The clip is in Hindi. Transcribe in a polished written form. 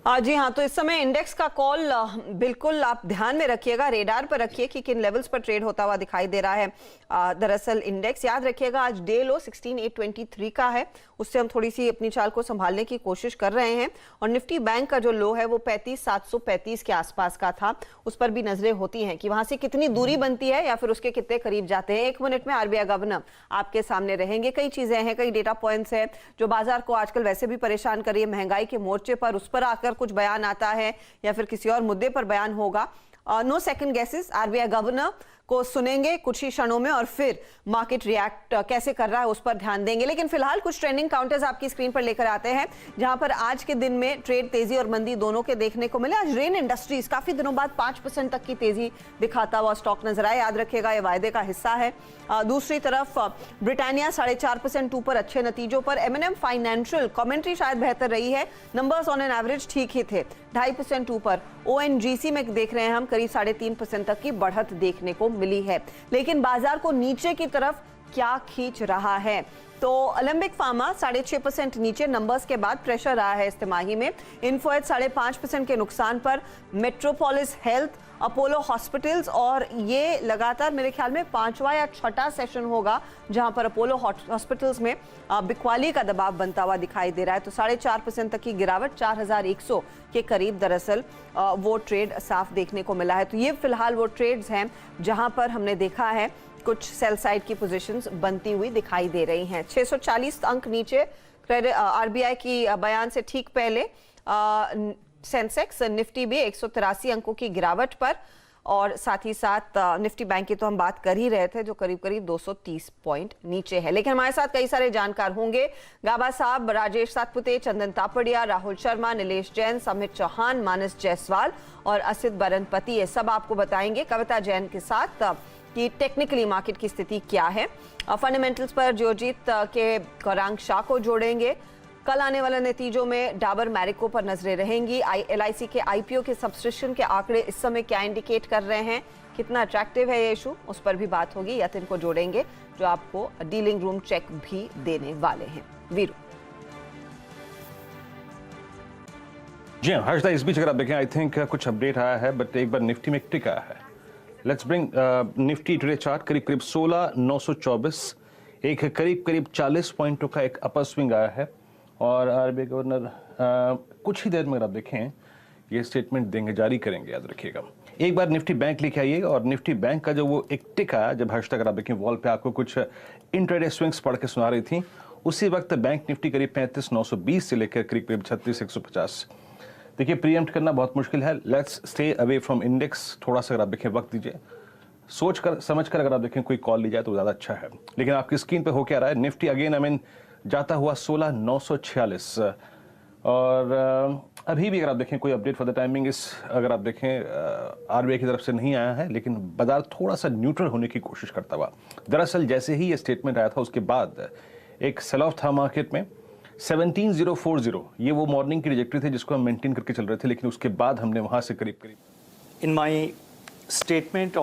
जी हाँ, तो इस समय इंडेक्स का कॉल बिल्कुल आप ध्यान में रखिएगा, रेडार पर रखिए कि किन लेवल्स पर ट्रेड होता हुआ दिखाई दे रहा है। दरअसल इंडेक्स याद रखिएगा आज डे लो 16823 का है, उससे हम थोड़ी सी अपनी चाल को संभालने की कोशिश कर रहे हैं। और निफ्टी बैंक का जो लो है वो 35735 के आसपास का था, उस पर भी नजरें होती हैं कि वहां से कितनी दूरी बनती है या फिर उसके कितने करीब जाते हैं। 1 मिनट में आरबीआई गवर्नर आपके सामने रहेंगे। कई चीजें हैं, कई डेटा पॉइंट्स हैं जो बाजार को आजकल वैसे भी परेशान कर रही है। महंगाई के मोर्चे पर उस पर आकर कुछ बयान आता है या फिर किसी और मुद्दे पर बयान होगा। No second guesses, RBI governor को सुनेंगे कुछ ही क्षणों में और फिर मार्केट रिएक्ट कैसे कर रहा है उस पर ध्यान देंगे। लेकिन फिलहाल कुछ ट्रेंडिंग काउंटर्स आपकी स्क्रीन पर लेकर आते हैं जहां पर आज के दिन में ट्रेड तेजी और मंदी दोनों के देखने को मिले। आज रेन इंडस्ट्रीज काफी दिनों बाद 5% तक की तेजी दिखाता हुआ स्टॉक नजर आया। याद रखिएगा ये वायदे का हिस्सा है। दूसरी तरफ ब्रिटानिया 4.5% ऊपर अच्छे नतीजों पर। एमएनएम फाइनेंशियल कमेंट्री शायद बेहतर रही है, नंबर्स ऑन एन एवरेज ठीक ही थे, 2.5% ऊपर। ओएनजीसी में देख रहे हैं हम करीब 3.5% तक की बढ़त देखने को मिली है। लेकिन बाजार को नीचे की तरफ क्या खींच रहा है, तो ओलंपिक फार्मा 6.5% नीचे, नंबर्स के बाद प्रेशर रहा है इस तिमाही में। इन्फोएड 5.5% के नुकसान पर। मेट्रोपोलिस हेल्थ, अपोलो हॉस्पिटल्स, और ये लगातार मेरे ख्याल में 5वां या 6ठा सेशन होगा जहां पर अपोलो हॉस्पिटल्स में बिकवाली का दबाव बनता हुआ दिखाई दे रहा है। तो 4.5% तक की गिरावट, 4100 के करीब दरअसल वो ट्रेड साफ देखने को मिला है। तो ये फिलहाल वो ट्रेड्स हैं जहां पर हमने देखा है कुछ सेल साइड की पोजीशंस बनती हुई दिखाई दे रही हैं। 640 अंक नीचे आरबीआई की बयान से ठीक पहले सेंसेक्स, निफ्टी भी 183 अंकों की गिरावट पर, और साथ ही साथ निफ्टी बैंक की तो हम बात कर ही रहे थे जो करीब करीब 230 पॉइंट नीचे है। लेकिन हमारे साथ कई सारे जानकार होंगे, गाबा साहब, राजेश सातपुते, चंदन तापड़िया, राहुल शर्मा, नीलेश जैन, समित चौहान, मानस जायसवाल और असित बरनपति, ये सब आपको बताएंगे कविता जैन के साथ कि टेक्निकली मार्केट की स्थिति क्या है। फंडामेंटल्स पर जियोजीत के गौरांग शाह को जोड़ेंगे। कल आने वाले नतीजों में डाबर मैरिको पर नजरें रहेंगी। एलआईसी के आईपीओ के सब्सक्रिप्शन के आंकड़े इस समय क्या इंडिकेट कर रहे हैं, कितना अट्रैक्टिव है ये इशू, उस पर भी बात होगी। यतिन को जोड़ेंगे जो आपको डीलिंग रूम चेक भी देने वाले हैं। वीरू जी हाँ हर्षदा, इस बीच अगर आप देखें आई थिंक कुछ अपडेट आया है, बट एक बार निफ्टी में एक टिक आया है। Let's bring Nifty today chart. करीब करीब 16,924, एक करीब करीब 40 पॉइंटों का एक अपर स्विंग आया है। और आरबीआई गवर्नर कुछ ही देर में अगर आप देखें ये स्टेटमेंट देंगे, जारी करेंगे, याद रखिएगा। एक बार निफ्टी बैंक लेके आइए, और निफ्टी बैंक का जो वो एक टिक आया, जब हर्ष तक अगर आप देखें वॉल पे आपको कुछ इंट्राडे स्विंग्स पढ़ के सुना रही थी, उसी वक्त बैंक निफ्टी करीब 35,920 से लेकर करीब करीब 36,150। देखिए प्रीएम्प्ट करना बहुत मुश्किल है। Let's stay away from index. थोड़ा सा अगर आप देखें वक्त दीजिए, सोच कर समझ कर अगर आप देखें कोई कॉल ली जाए तो ज़्यादा अच्छा है। लेकिन आपकी स्क्रीन पे हो क्या रहा है, निफ्टी अगेन जाता हुआ 16,946, और अभी भी अगर आप देखें कोई अपडेट फॉर द टाइमिंग इस अगर आप देखें आरबीआई की तरफ से नहीं आया है, लेकिन बाजार थोड़ा सा न्यूट्रल होने की कोशिश करता हुआ। दरअसल जैसे ही ये स्टेटमेंट आया था उसके बाद एक सेल ऑफ था मार्केट में। 17,040 ये वो मॉर्निंग की ट्रैजेक्टरी थी जिसको हम मेंटेन करके चल रहे थे, लेकिन उसके बाद हमने वहां से करीब करीब इन माई स्टेटमेंट